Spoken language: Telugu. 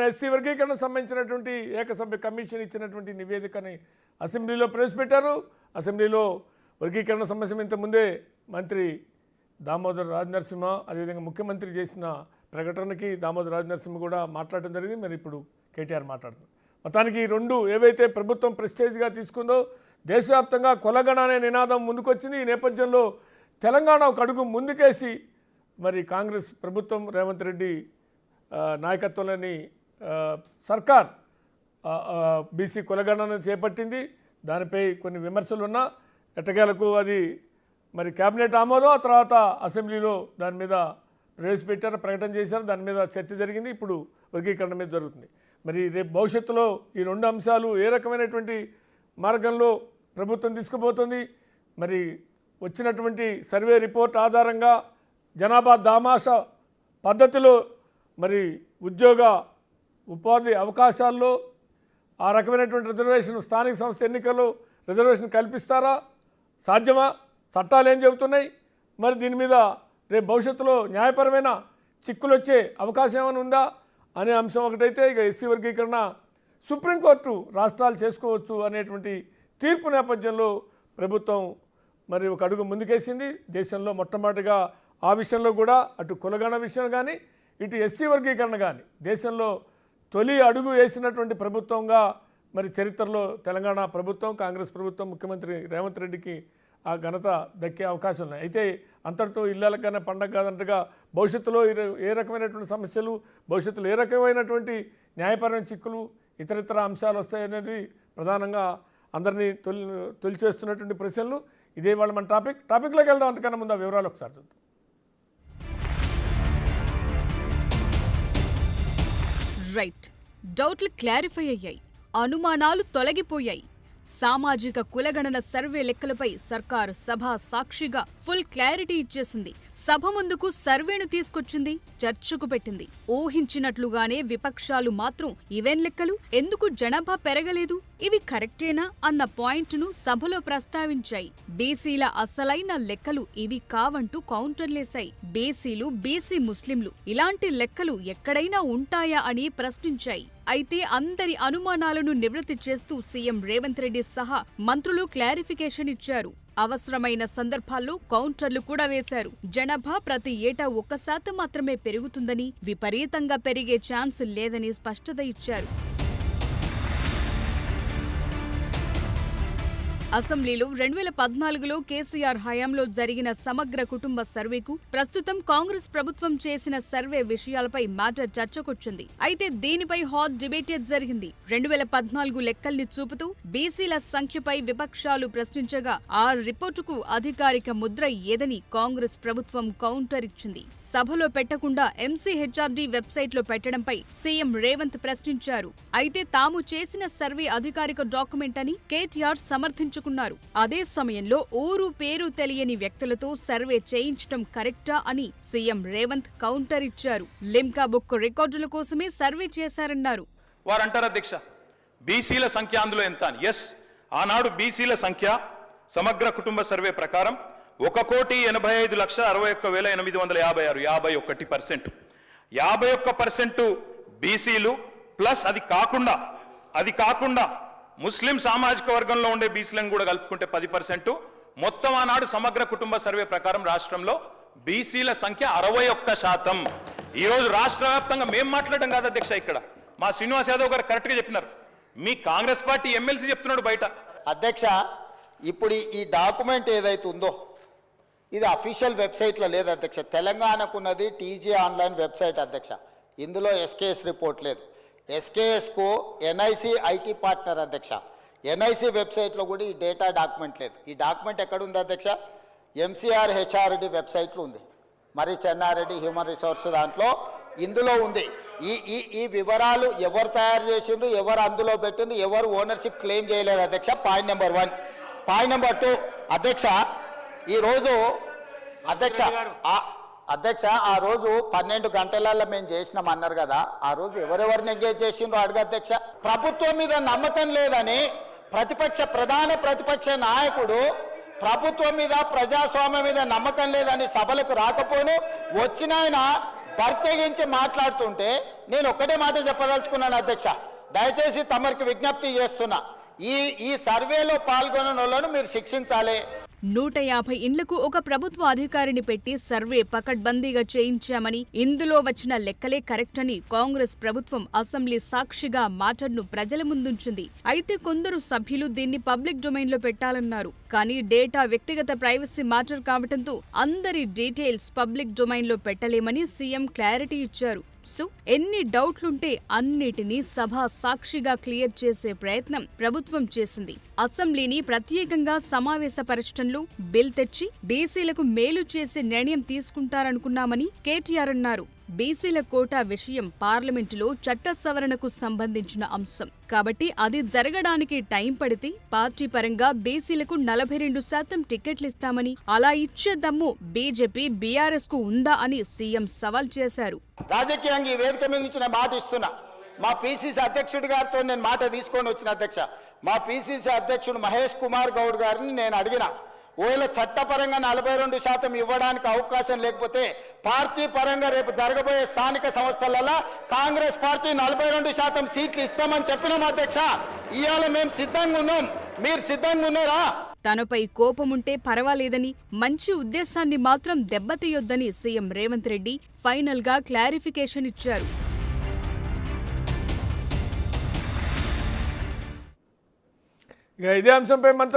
ఎస్సీ వర్గీకరణ సంబంధించినటువంటి ఏకసభ్య కమిషన్ ఇచ్చినటువంటి నివేదికని అసెంబ్లీలో ప్రవేశపెట్టారు. అసెంబ్లీలో వర్గీకరణ సమస్య ఇంత ముందే మంత్రి దామోదర్ రాజనరసింహ అదేవిధంగా ముఖ్యమంత్రి చేసిన ప్రకటనకి దామోదర్ రాజనరసింహ కూడా మాట్లాడడం జరిగింది. మరి ఇప్పుడు కేటీఆర్ మాట్లాడుతున్నారు. మొత్తానికి ఈ రెండు ఏవైతే ప్రభుత్వం ప్రెస్టేజ్గా తీసుకుందో దేశవ్యాప్తంగా కొలగణ అనే నినాదం ముందుకొచ్చింది. ఈ నేపథ్యంలో తెలంగాణ ఒక అడుగు ముందుకేసి మరి కాంగ్రెస్ ప్రభుత్వం రేవంత్ రెడ్డి నాయకత్వంలోని సర్కార్ బీసీ కులగణను చేపట్టింది. దానిపై కొన్ని విమర్శలు ఉన్నా ఎట్టకేలకు అది మరి కేబినెట్ ఆమోదం, ఆ తర్వాత అసెంబ్లీలో దాని మీద ప్రవేశపెట్టారు, ప్రకటన చేశారు. దాని మీద చర్చ జరిగింది. ఇప్పుడు వర్గీకరణ మీద జరుగుతుంది. మరి రేపు భవిష్యత్తులో ఈ రెండు అంశాలు ఏ రకమైనటువంటి మార్గంలో ప్రభుత్వం తీసుకుపోతుంది, మరి వచ్చినటువంటి సర్వే రిపోర్ట్ ఆధారంగా జనాభా దామాషా పద్ధతిలో మరి ఉద్యోగ ఉపాధి అవకాశాల్లో ఆ రకమైనటువంటి రిజర్వేషన్ స్థానిక సంస్థ ఎన్నికల్లో రిజర్వేషన్ కల్పిస్తారా, సాధ్యమా, చట్టాలు ఏం చెబుతున్నాయి, మరి దీని మీద రేపు భవిష్యత్తులో న్యాయపరమైన చిక్కులు వచ్చే అవకాశం ఏమైనా ఉందా అనే అంశం ఒకటైతే, ఇక ఎస్సీ వర్గీకరణ సుప్రీంకోర్టు రాష్ట్రాలు చేసుకోవచ్చు అనేటువంటి తీర్పు నేపథ్యంలో ప్రభుత్వం మరి ఒక అడుగు ముందుకేసింది. దేశంలో మొట్టమొదటిగా ఆ విషయంలో కూడా అటు కులగణ విషయం కానీ ఇటు ఎస్సీ వర్గీకరణ కానీ దేశంలో తొలి అడుగు వేసినటువంటి ప్రభుత్వంగా మరి చరిత్రలో తెలంగాణ ప్రభుత్వం, కాంగ్రెస్ ప్రభుత్వం, ముఖ్యమంత్రి రేవంత్ రెడ్డికి ఆ ఘనత దక్కే అవకాశం ఉన్నాయి. అయితే అంతటితో ఇళ్ళకన్నా పండగ కాదంటగా భవిష్యత్తులో ఏ రకమైనటువంటి సమస్యలు, భవిష్యత్తులో ఏ రకమైనటువంటి న్యాయపరమైన చిక్కులు, ఇతరితర అంశాలు వస్తాయనేది ప్రధానంగా అందరినీ తొలిచేస్తున్నటువంటి ప్రశ్నలు. ఇదే వాళ్ళ మన టాపిక్లోకి వెళ్దాం. అంతకన్నా ముందు ఆ వివరాలు ఒకసారి చూద్దాం. రైట్, డౌట్లు క్లారిఫై అయ్యాయి, అనుమానాలు తొలగిపోయాయి. సామాజిక కులగణన సర్వే లెక్కలపై సర్కారు సభ సాక్షిగా ఫుల్ క్లారిటీ ఇచ్చేసింది. సభ ముందుకు సర్వేను తీసుకొచ్చింది, చర్చకు పెట్టింది. ఊహించినట్లుగానే విపక్షాలు మాత్రం ఇవేం లెక్కలు, ఎందుకు జనాభా పెరగలేదు, ఇవి కరెక్టేనా అన్న పాయింట్ను సభలో ప్రస్తావించాయి. బీసీల అసలైన లెక్కలు ఇవి కావంటూ కౌంటర్లేశాయి. బీసీలు, బీసీ ముస్లింలు ఇలాంటి లెక్కలు ఎక్కడైనా ఉంటాయా అని ప్రశ్నించాయి. అయితే అందరి అనుమానాలను నివృత్తి చేస్తూ సీఎం రేవంత్ రెడ్డి సహా మంత్రులు క్లారిఫికేషన్ ఇచ్చారు. అవసరమైన సందర్భాల్లో కౌంటర్లు కూడా వేశారు. జనాభా ప్రతి ఏటా 1% మాత్రమే పెరుగుతుందని, విపరీతంగా పెరిగే ఛాన్స్ లేదని స్పష్టత ఇచ్చారు. అసెంబ్లీలో 2014లో కేసీఆర్ హయాంలో జరిగిన సమగ్ర కుటుంబ సర్వేకు ప్రస్తుతం కాంగ్రెస్ ప్రభుత్వం చేసిన సర్వే విషయాలపై మ్యాటర్ చర్చకొచ్చింది. అయితే దీనిపై హాట్ డిబేటే జరిగింది. 2014 లెక్కల్ని చూపుతూ బీసీల సంఖ్యపై విపక్షాలు ప్రశ్నించగా ఆ రిపోర్టుకు అధికారిక ముద్ర ఏదని కాంగ్రెస్ ప్రభుత్వం కౌంటర్ ఇచ్చింది. సభలో పెట్టకుండా ఎంసీహెచ్ఆర్డీ వెబ్సైట్లో పెట్టడంపై సీఎం రేవంత్ ప్రశ్నించారు. అయితే తాము చేసిన సర్వే అధికారిక డాక్యుమెంట్ అని కేటీఆర్ సమర్థించుకున్నారు. అదే సమయంలో ఊరు పేరు తెలియని వ్యక్తులతో సర్వే చేయించడం కరెక్టా అని సీఎం రేవంత్ కౌంటర్ ఇచ్చారు. లిమ్కా బుక్ రికార్డుల కోసమే సర్వే చేశారన్నారు. వారంటారు అధ్యక్ష, బీసీల సంఖ్య అందులో ఎంత అని. ఎస్, ఆనాడు బీసీల సంఖ్య సమగ్ర కుటుంబ సర్వే ప్రకారం 1,85,61,856, 51%. 51% బీసీలు ప్లస్ అది కాకుండా ముస్లిం సామాజిక వర్గంలో ఉండే బీసీలను కూడా కలుపుకుంటే 10%. మొత్తం ఆనాడు సమగ్ర కుటుంబ సర్వే ప్రకారం రాష్ట్రంలో బీసీల సంఖ్య 61%. ఈరోజు రాష్ట్ర వ్యాప్తంగా మేము మాట్లాడడం కాదు అధ్యక్ష, ఇక్కడ మా శ్రీనివాస్ యాదవ్ గారు కరెక్ట్గా చెప్పినారు. మీ కాంగ్రెస్ పార్టీ ఎమ్మెల్సీ చెప్తున్నాడు బయట. అధ్యక్ష, ఇప్పుడు ఈ డాక్యుమెంట్ ఏదైతే ఉందో ఇది అఫీషియల్ వెబ్సైట్లో లేదు అధ్యక్ష. తెలంగాణకు ఉన్నది టీజీ ఆన్లైన్ వెబ్సైట్ అధ్యక్ష. ఇందులో ఎస్కేఎస్ రిపోర్ట్ లేదు. ఎస్కేఎస్కు ఎన్ఐసి ఐటీ పార్ట్నర్ అధ్యక్ష. ఎన్ఐసి వెబ్సైట్లో కూడా ఈ డేటా డాక్యుమెంట్ లేదు. ఈ డాక్యుమెంట్ ఎక్కడ ఉంది అధ్యక్ష? ఎంసీఆర్ హెచ్ఆర్డి వెబ్సైట్లో ఉంది. మరి చెన్నారెడ్డి హ్యూమన్ రిసోర్స్ దాంట్లో ఇందులో ఉంది. ఈ వివరాలు ఎవరు తయారు చేసిండ్రు, ఎవరు అందులో పెట్టిండ్రు, ఎవరు ఓనర్షిప్ క్లెయిమ్ చేయలేదు అధ్యక్ష. Point number 1. పాయింట్ నెంబర్ 2 అధ్యక్ష, ఈరోజు అధ్యక్ష ఆ రోజు 12 గంటలలో మేము చేసినాం అన్నారు కదా, ఆ రోజు ఎవరెవరిని ఎంగేజ్ చేసిండ్రో అడుగు అధ్యక్ష. ప్రభుత్వం మీద నమ్మకం లేదని ప్రధాన ప్రతిపక్ష నాయకుడు ప్రభుత్వం మీద, ప్రజాస్వామ్యం మీద నమ్మకం లేదని సభలకు రాకపోను వచ్చిన ఆయన ప్రత్యేకించి మాట్లాడుతుంటే నేను ఒక్కటే మాట చెప్పదలుచుకున్నాను అధ్యక్ష. దయచేసి తమరికి విజ్ఞప్తి చేస్తున్నా, ఈ సర్వేలో పాల్గొన్న వాళ్ళను మీరు శిక్షించాలి. 150 ఇండ్లకు ఒక ప్రభుత్వ అధికారిని పెట్టి సర్వే పకడ్బందీగా చేయించామని, ఇందులో వచ్చిన లెక్కలే కరెక్ట్ అని కాంగ్రెస్ ప్రభుత్వం అసెంబ్లీ సాక్షిగా మాటను ప్రజల ముందుంచింది. అయితే కొందరు సభ్యులు దీన్ని పబ్లిక్ డొమైన్లో పెట్టాలన్నారు. కానీ డేటా వ్యక్తిగత ప్రైవసీ మ్యాటర్ కావడంతో అందరి డీటెయిల్స్ పబ్లిక్ డొమైన్లో పెట్టలేమని సీఎం క్లారిటీ ఇచ్చారు. సో ఎన్ని డౌట్లుంటే అన్నిటినీ సభ సాక్షిగా క్లియర్ చేసే ప్రయత్నం ప్రభుత్వం చేసింది. అసెంబ్లీని ప్రత్యేకంగా సమావేశపరచడంలో బిల్ తెచ్చి బీసీలకు మేలు చేసే నిర్ణయం తీసుకుంటారనుకున్నామని కేటీఆర్ అన్నారు. బీసీల కోటా విషయం పార్లమెంటులో చట్ట సవరణకు సంబంధించిన అంశం కాబట్టి అది జరగడానికి టైం పడితే పార్టీ పరంగా బీసీలకు 42% టికెట్లిస్తామని, అలా ఇచ్చే దమ్ము బీజేపీ బీఆర్ఎస్ కు ఉందా అని సీఎం సవాల్ చేశారు. రాజకీయంగా ఈ వేదిక మీద నుంచి నేను మాట ఇస్తున్నా. మా పిసిసి అధ్యక్షుడి గారితో నేను మాట తీసుకొని వచ్చిన అధ్యక్ష. మా పిసిసి అధ్యక్షుడు మహేష్ కుమార్ గౌడ్ గారిని నేను అడిగిన, ఒకవేళ చట్టపరంగా 42% ఇవ్వడానికి అవకాశం లేకపోతే పార్టీ పరంగా రేపు జరగబోయే స్థానిక సంస్థలలో కాంగ్రెస్ పార్టీ 42% సీట్లు ఇస్తామని చెప్పినాం అధ్యక్ష. ఇవాళ మేము సిద్ధంగా ఉన్నాం, మీరు సిద్ధంగా ఉన్నారా? తనపై కోపముంటే పర్వాలేదని, మంచి ఉద్దేశాన్ని మాత్రం దెబ్బతీయొద్దని సీఎం రేవంత్ రెడ్డి ఫైనల్ గా క్లారిఫికేషన్ ఇచ్చారు. ఇక ఇదే అంశంపై మనతో